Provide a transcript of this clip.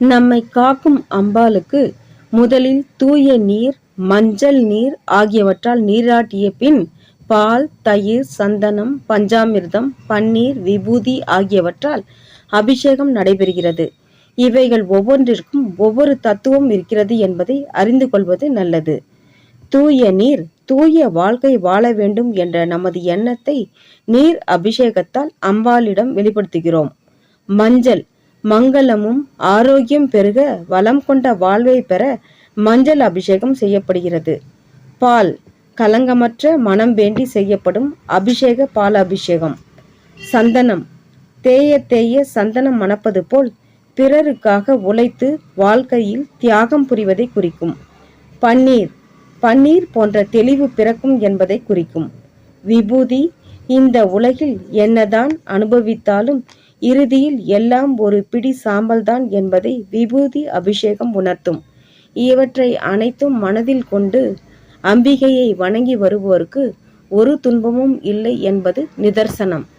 நம்மை காக்கும் அம்பாளுக்கு முதலில் தூய நீர், மஞ்சள் நீர் ஆகியவற்றால் நீராட்டிய பின் பால், தயிர், சந்தனம், பஞ்சாமிர்தம், பன்னீர், விபூதி ஆகியவற்றால் அபிஷேகம் நடைபெறுகிறது. இவைகள் ஒவ்வொன்றிற்கும் ஒவ்வொரு தத்துவம் இருக்கிறது என்பதை அறிந்து கொள்வது நல்லது. தூய நீர், தூய வாழ்க்கை வாழ வேண்டும் என்ற நமது எண்ணத்தை நீர் அபிஷேகத்தால் அம்பாளிடம் வெளிப்படுத்துகிறோம். மஞ்சள், மங்களமும் ஆரோக்கியம் பெருக வளம் கொண்ட வாழ்வை பெற மஞ்சள் அபிஷேகம் செய்யப்படுகிறது. பால், கலங்கமற்ற மனம் வேண்டி செய்யப்படும் அபிஷேக பால் அபிஷேகம். சந்தனம், தேய தேய சந்தனம் மணப்பது போல் பிறருக்காக உழைத்து வாழ்க்கையில் தியாகம் புரிவதை குறிக்கும். பன்னீர், பன்னீர் போன்ற தெளிவு பிறக்கும் என்பதை குறிக்கும். விபூதி, இந்த உலகில் என்னதான் அனுபவித்தாலும் இறுதியில் எல்லாம் ஒரு பிடி சாம்பல்தான் என்பதை விபூதி அபிஷேகம் உணர்த்தும். இவற்றை அனைத்தும் மனதில் கொண்டு அம்பிகையை வணங்கி வருவோருக்கு ஒரு துன்பமும் இல்லை என்பது நிதர்சனம்.